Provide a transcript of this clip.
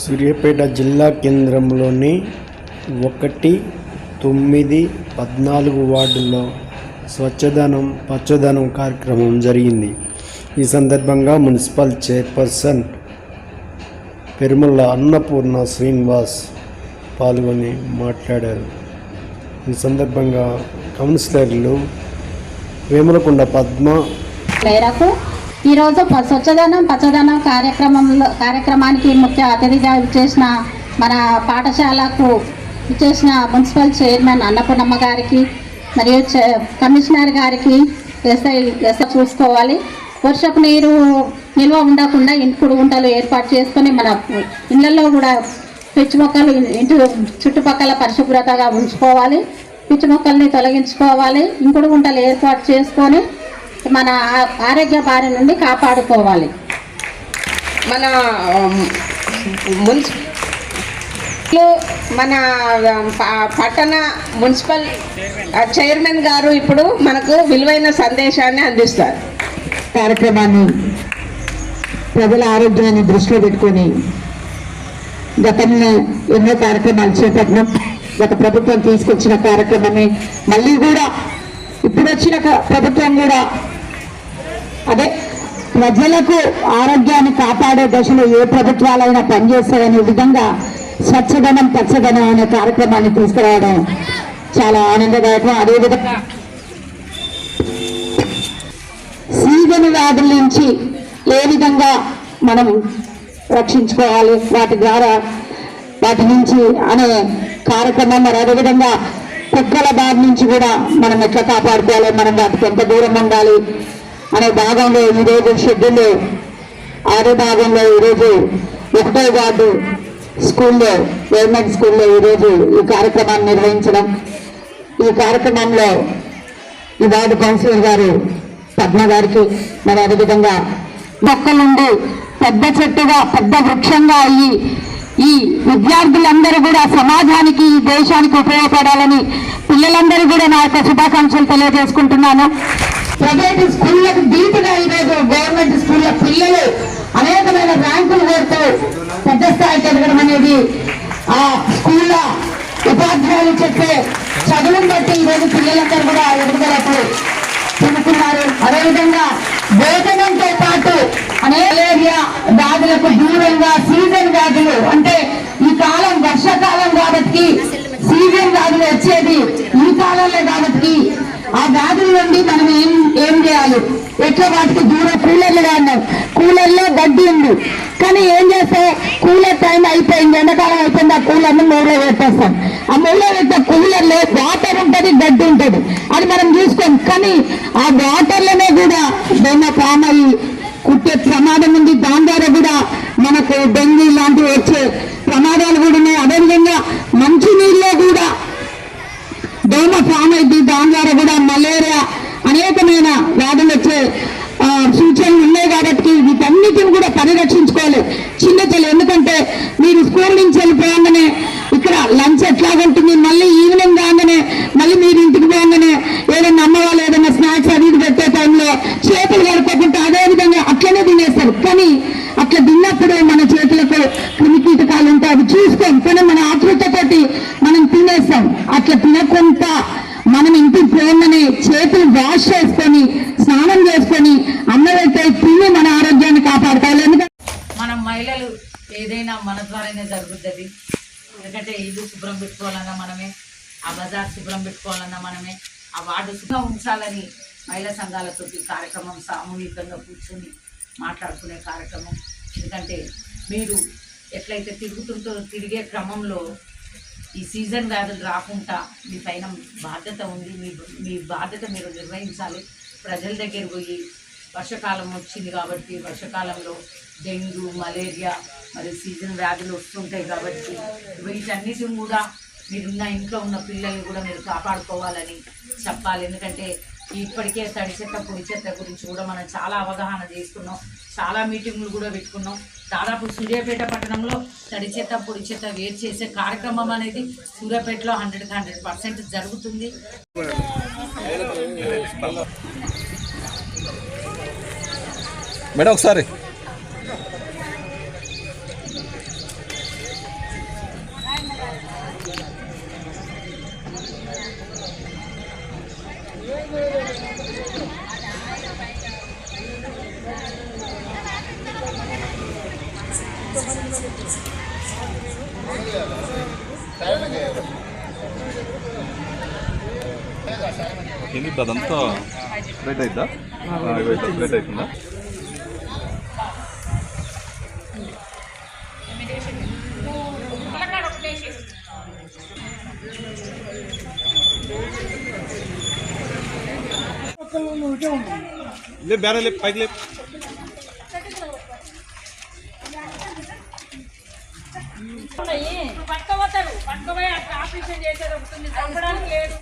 సూర్యాపేట జిల్లా కేంద్రంలోని 1, 9, 14 వార్డుల్లో స్వచ్ఛదనం పచ్చదనం కార్యక్రమం జరిగింది. ఈ సందర్భంగా మున్సిపల్ చైర్పర్సన్ పెరుమల అన్నపూర్ణ శ్రీనివాస్ పాల్గొని మాట్లాడారు. ఈ సందర్భంగా కౌన్సిలర్లు వేములకొండ పద్మ మేరకు ఈరోజు స్వచ్ఛదనం పచ్చదనం కార్యక్రమానికి ముఖ్య అతిథిగా ఇచ్చేసిన మన పాఠశాలకు ఇచ్చేసిన మున్సిపల్ చైర్మన్ అన్నపూర్ణమ్మ గారికి మరియు కమిషనర్ గారికి ఎస్ఐ చూసుకోవాలి. వర్షపు నీరు నిల్వ ఉండకుండా ఇంకుడు గుంటలు ఏర్పాటు చేసుకొని మన ఇళ్లలో కూడా పిచ్చి మొక్కలు ఇంటి చుట్టుపక్కల పరిశుభ్రతగా ఉంచుకోవాలి. పిచ్చి మొక్కల్ని తొలగించుకోవాలి. ఇంకుడు గుంటలు ఏర్పాటు చేసుకొని మన ఆరోగ్య బారి నుండి కాపాడుకోవాలి. మన మన పట్టణ మున్సిపల్ చైర్మన్ గారు ఇప్పుడు మనకు విలువైన సందేశాన్ని అందిస్తారు. కార్యక్రమాన్ని ప్రజల ఆరోగ్యాన్ని దృష్టిలో పెట్టుకొని గతంలో ఎన్నో కార్యక్రమాలు చేపట్టినాం. గత ప్రభుత్వం తీసుకొచ్చిన కార్యక్రమాన్ని మళ్ళీ కూడా ఇప్పుడు వచ్చిన ప్రభుత్వం కూడా అదే ప్రజలకు ఆరోగ్యాన్ని కాపాడే దశలో ఏ ప్రభుత్వాలైనా పనిచేస్తాయనే విధంగా స్వచ్ఛదనం పచ్చదనం అనే కార్యక్రమాన్ని తీసుకురావడం చాలా ఆనందదాయకం. అదేవిధంగా సీజన్ వ్యాధుల నుంచి ఏ విధంగా మనం రక్షించుకోవాలి, వాటి నుంచి అనే కార్యక్రమం, మరి అదేవిధంగా కుక్కల బారి నుంచి కూడా మనం ఎట్లా కాపాడుకోవాలి, మనం వాటికి ఎంత దూరం ఉండాలి అనే భాగంలో ఈరోజు షెడ్యూల్ 6వ భాగంలో ఈరోజు 1వ వార్డు స్కూల్లో గవర్నమెంట్ స్కూల్లో ఈరోజు ఈ కార్యక్రమాన్ని నిర్వహించడం. ఈ కార్యక్రమంలో ఈ వార్డు కౌన్సిలర్ గారు పద్మ గారికి, మరి అదేవిధంగా మొక్కలుండి పెద్ద చెట్టుగా పెద్ద వృక్షంగా అయ్యి ఈ విద్యార్థులందరూ కూడా సమాజానికి ఈ దేశానికి ఉపయోగపడాలని పిల్లలందరూ కూడా నా యొక్క శుభాకాంక్షలు తెలియజేసుకుంటున్నాను. ప్రైవేట్ స్కూళ్ళకు దీటుగా ఈరోజు గవర్నమెంట్ స్కూళ్ళ పిల్లలు అనేకమైన ర్యాంకులు కోరుతూ పెద్ద స్థాయికి ఎదగడం అనేది ఆ స్కూళ్ళ ఉపాధ్యాయులు చెప్పే చదువును బట్టి ఈరోజు పిల్లలందరూ కూడా ఎదుగుదలకు చెందుతున్నారు. అదేవిధంగా భోజనంతో పాటు మలేరియా వ్యాధులకు దూరంగా సీజన్ వ్యాధులు, అంటే ఈ కాలం వర్షాకాలం కాబట్టి సీజన్ వ్యాధులు వచ్చేది ఈ కాలంలో కాబట్టి ఆ వ్యాధుల నుండి మనం ఏం చేయాలి, ఎట్లా వాటికి దూరం. కూలర్లు అన్నాం, కూలర్లో గడ్డి ఉంది కానీ ఏం చేస్తాం, కూలర్ టైం అయిపోయింది, ఎండాకాలం అయిపోయింది, ఆ కూలర్ని మూలలో పెట్టేస్తాం. ఆ మూలలో పెట్టే కూలర్లో వాటర్ ఉంటుంది, గడ్డి ఉంటుంది, అది మనం చూసుకోం. కానీ ఆ వాటర్లోనే కూడా దోమ పామయ్యి కుట్టే ప్రమాదం ఉంది. దాని ద్వారా కూడా మనకు డెంగ్యూ లాంటివి వచ్చే ప్రమాదాలు కూడా ఉన్నాయి. అదేవిధంగా మంచి నీళ్ళలో కూడా దోమ ఫామ్ అయింది, దాని ద్వారా కూడా మలేరియా అనేకమైన వ్యాధులు వచ్చే సూచనలు ఉన్నాయి. కాబట్టి వీటన్నిటిని కూడా పరిరక్షించుకోవాలి చిన్న చెల్లి. ఎందుకంటే మీరు స్కూల్ నుంచి వెళ్ళిపోగానే ఇక్కడ లంచ్ ఎట్లాగుంటుంది, మళ్ళీ ఈవినింగ్ కాగానే మళ్ళీ మీరు ఇంటికి పోగానే ఏదైనా అమ్మ వాళ్ళు ఏదైనా స్నాక్స్ అది పెట్టే టైంలో చేతులు కడుక్కోకుండా అదేవిధంగా అట్లనే తినేస్తారు. కానీ అట్లా తిన్నప్పుడు మన చేతులకు క్రిమికీటకాలు ఉంటాయి, అవి చూస్తాం. కానీ మన ఆతృతతోటి మనం తినేస్తాం. అట్లా తినకుండా మనం ఇంటికి పోగానే చేతులు వాష్ చేసుకొని స్నానం చేసుకొని అన్నదైతే తిని మన ఆరోగ్యాన్ని కాపాడుకోవాలి. ఎందుకంటే మనం మహిళలు ఏదైనా మన ద్వారానే జరుగుతుంది. ఎందుకంటే ఇల్లు శుభ్రం పెట్టుకోవాలన్నా మనమే, ఆ బజార్ శుభ్రం పెట్టుకోవాలన్నా మనమే, ఆ వార్డు శుభ్రంగా ఉంచాలని మహిళా సంఘాలతో కార్యక్రమం సామూహికంగా కూర్చొని మాట్లాడుకునే కార్యక్రమం. ఎందుకంటే మీరు ఎట్లయితే తిరిగే క్రమంలో ఈ సీజన్ వ్యాధులు రాకుండా మీ పైన బాధ్యత ఉంది. మీ బాధ్యత మీరు నిర్వహించాలి. ప్రజల దగ్గర పోయి వర్షాకాలం వచ్చింది కాబట్టి వర్షాకాలంలో డెంగ్యూ, మలేరియా మరి సీజన్ వ్యాధులు వస్తుంటాయి కాబట్టి వీటన్నిటిని కూడా మీరున్న ఇంట్లో ఉన్న పిల్లల్ని కూడా మీరు కాపాడుకోవాలని చెప్పాలి. ఎందుకంటే ఇప్పటికే తడి చెత్త పొడి చెత్త గురించి కూడా మనం చాలా అవగాహన చేసుకున్నాం, చాలా మీటింగులు కూడా పెట్టుకున్నాం. దాదాపు సూర్యాపేట పట్టణంలో తడి చెత్త పొడి చెత్త వేరు చేసే కార్యక్రమం అనేది సూర్యాపేటలో 100% జరుగుతుంది. మేడం ఒకసారి ఏంటి అదంతా ప్లేట్ అవుతుందా ప్లేట్ అవుతుందా లే బేర లే పైకి లే పట్టుకోపోతారు పట్టుకోపోయి ఆపరేషన్ చేసేది చంపడానికి లేదు.